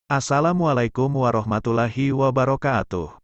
Assalamualaikum warahmatullahi wabarakatuh.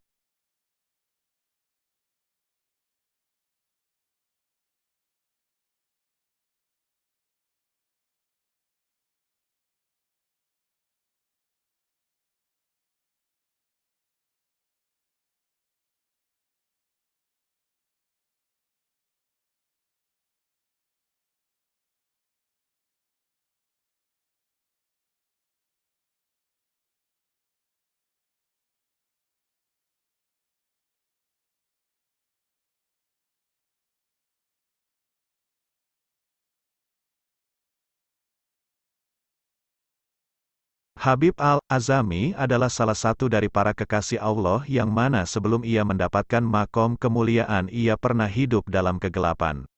Habib Al-Azami adalah salah satu dari para kekasih Allah yang mana sebelum ia mendapatkan makom kemuliaan ia pernah hidup dalam kegelapan.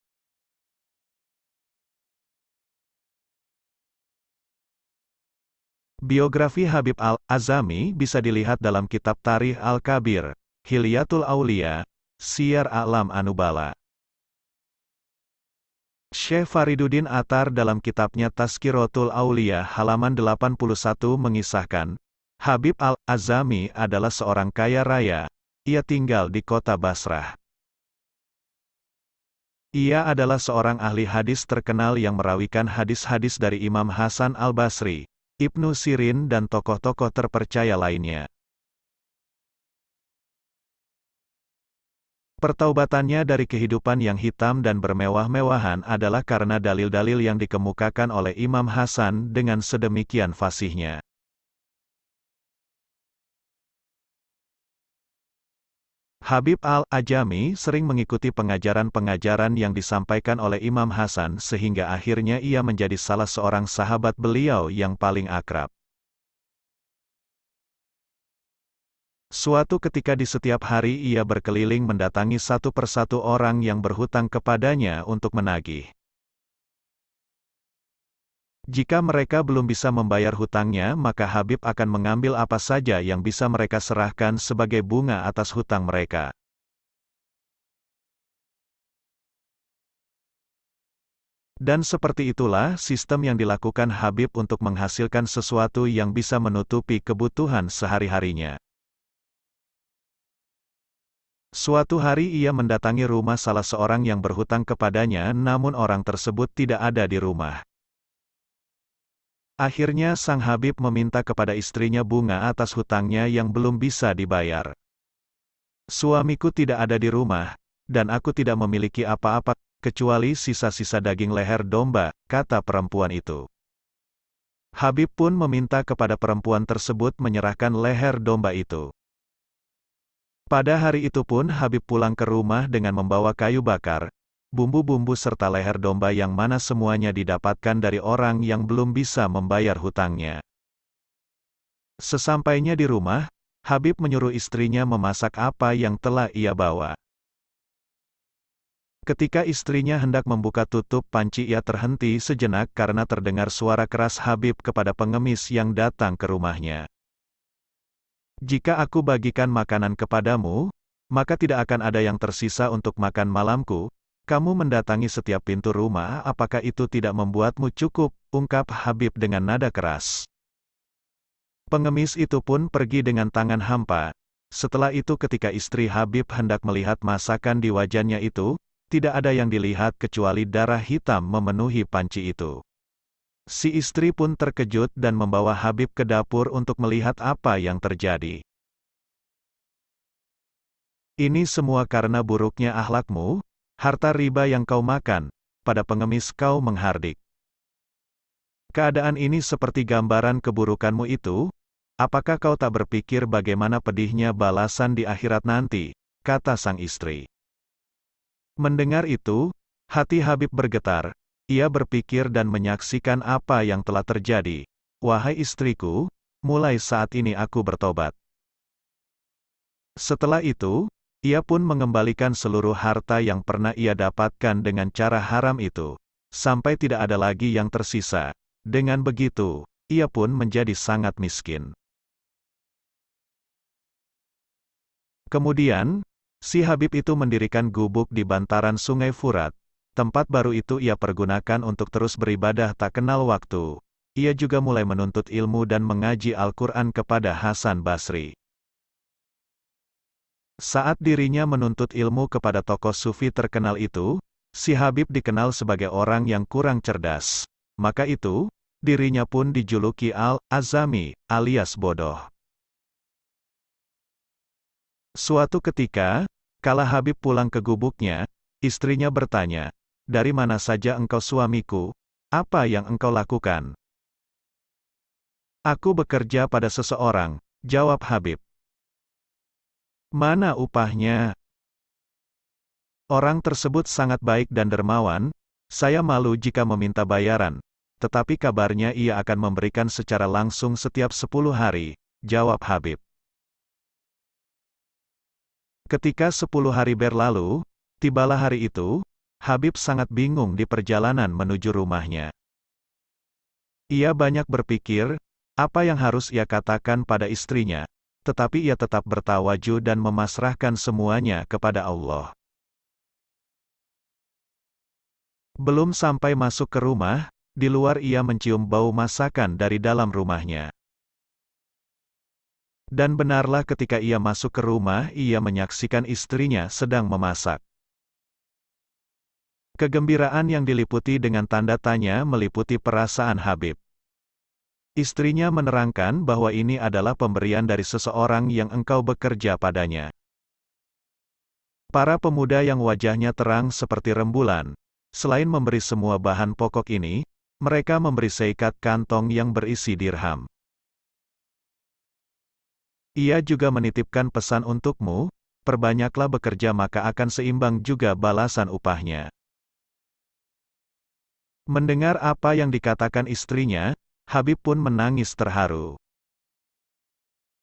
Biografi Habib Al-Azami bisa dilihat dalam kitab Tarikh Al-Kabir, Hilyatul Aulia, Syiar A'lam Anubala. Syekh Fariduddin Attar dalam kitabnya Tazkiratul Aulia halaman 81 mengisahkan, Habib Al-Azami adalah seorang kaya raya. Ia tinggal di kota Basrah. Ia adalah seorang ahli hadis terkenal yang merawikan hadis-hadis dari Imam Hasan Al-Basri, Ibnu Sirin dan tokoh-tokoh terpercaya lainnya. Pertaubatannya dari kehidupan yang hitam dan bermewah-mewahan adalah karena dalil-dalil yang dikemukakan oleh Imam Hasan dengan sedemikian fasihnya. Habib Al-Ajami sering mengikuti pengajaran-pengajaran yang disampaikan oleh Imam Hasan sehingga akhirnya ia menjadi salah seorang sahabat beliau yang paling akrab. Suatu ketika di setiap hari ia berkeliling mendatangi satu persatu orang yang berhutang kepadanya untuk menagih. Jika mereka belum bisa membayar hutangnya, maka Habib akan mengambil apa saja yang bisa mereka serahkan sebagai bunga atas hutang mereka. Dan seperti itulah sistem yang dilakukan Habib untuk menghasilkan sesuatu yang bisa menutupi kebutuhan sehari-harinya. Suatu hari ia mendatangi rumah salah seorang yang berhutang kepadanya namun orang tersebut tidak ada di rumah. Akhirnya sang Habib meminta kepada istrinya bunga atas hutangnya yang belum bisa dibayar. Suamiku tidak ada di rumah, dan aku tidak memiliki apa-apa, kecuali sisa-sisa daging leher domba, kata perempuan itu. Habib pun meminta kepada perempuan tersebut menyerahkan leher domba itu. Pada hari itu pun Habib pulang ke rumah dengan membawa kayu bakar, bumbu-bumbu serta leher domba yang mana semuanya didapatkan dari orang yang belum bisa membayar hutangnya. Sesampainya di rumah, Habib menyuruh istrinya memasak apa yang telah ia bawa. Ketika istrinya hendak membuka tutup panci ia terhenti sejenak karena terdengar suara keras Habib kepada pengemis yang datang ke rumahnya. Jika aku bagikan makanan kepadamu, maka tidak akan ada yang tersisa untuk makan malamku. Kamu mendatangi setiap pintu rumah, apakah itu tidak membuatmu cukup? Ungkap Habib dengan nada keras. Pengemis itu pun pergi dengan tangan hampa. Setelah itu ketika istri Habib hendak melihat masakan di wajannya itu, tidak ada yang dilihat kecuali darah hitam memenuhi panci itu. Si istri pun terkejut dan membawa Habib ke dapur untuk melihat apa yang terjadi. Ini semua karena buruknya akhlakmu, harta riba yang kau makan, pada pengemis kau menghardik. Keadaan ini seperti gambaran keburukanmu itu, apakah kau tak berpikir bagaimana pedihnya balasan di akhirat nanti, kata sang istri. Mendengar itu, hati Habib bergetar. Ia berpikir dan menyaksikan apa yang telah terjadi. Wahai istriku, mulai saat ini aku bertobat. Setelah itu, ia pun mengembalikan seluruh harta yang pernah ia dapatkan dengan cara haram itu, sampai tidak ada lagi yang tersisa. Dengan begitu, ia pun menjadi sangat miskin. Kemudian, si Habib itu mendirikan gubuk di bantaran Sungai Furat. Tempat baru itu ia pergunakan untuk terus beribadah tak kenal waktu. ia juga mulai menuntut ilmu dan mengaji Al-Quran kepada Hasan Basri. Saat dirinya menuntut ilmu kepada tokoh sufi terkenal itu, si Habib dikenal sebagai orang yang kurang cerdas. Maka itu, dirinya pun dijuluki Al-Azami, alias bodoh. Suatu ketika, kala Habib pulang ke gubuknya, istrinya bertanya, "Dari mana saja engkau suamiku? Apa yang engkau lakukan?" "Aku bekerja pada seseorang," jawab Habib. "Mana upahnya?" "Orang tersebut sangat baik dan dermawan, saya malu jika meminta bayaran, tetapi kabarnya ia akan memberikan secara langsung setiap 10 hari, jawab Habib. Ketika 10 hari berlalu, tibalah hari itu, Habib sangat bingung di perjalanan menuju rumahnya. Ia banyak berpikir, apa yang harus ia katakan pada istrinya, tetapi ia tetap bertawaju dan memasrahkan semuanya kepada Allah. Belum sampai masuk ke rumah, di luar ia mencium bau masakan dari dalam rumahnya. Dan benarlah ketika ia masuk ke rumah, ia menyaksikan istrinya sedang memasak. Kegembiraan yang diliputi dengan tanda tanya meliputi perasaan Habib. Istrinya menerangkan bahwa ini adalah pemberian dari seseorang yang engkau bekerja padanya. Para pemuda yang wajahnya terang seperti rembulan, selain memberi semua bahan pokok ini, mereka memberi seikat kantong yang berisi dirham. Ia juga menitipkan pesan untukmu, perbanyaklah bekerja maka akan seimbang juga balasan upahnya. Mendengar apa yang dikatakan istrinya, Habib pun menangis terharu.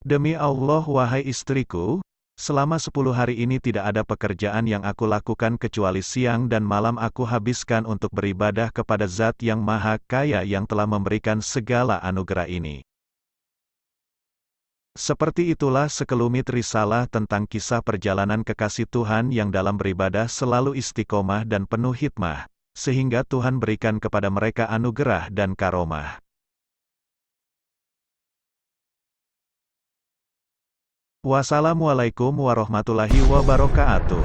"Demi Allah wahai istriku, selama 10 hari ini tidak ada pekerjaan yang aku lakukan kecuali siang dan malam aku habiskan untuk beribadah kepada Zat yang Maha Kaya yang telah memberikan segala anugerah ini." Seperti itulah sekelumit risalah tentang kisah perjalanan kekasih Tuhan yang dalam beribadah selalu istiqomah dan penuh hikmah, sehingga Tuhan berikan kepada mereka anugerah dan karomah. Wassalamualaikum warahmatullahi wabarakatuh.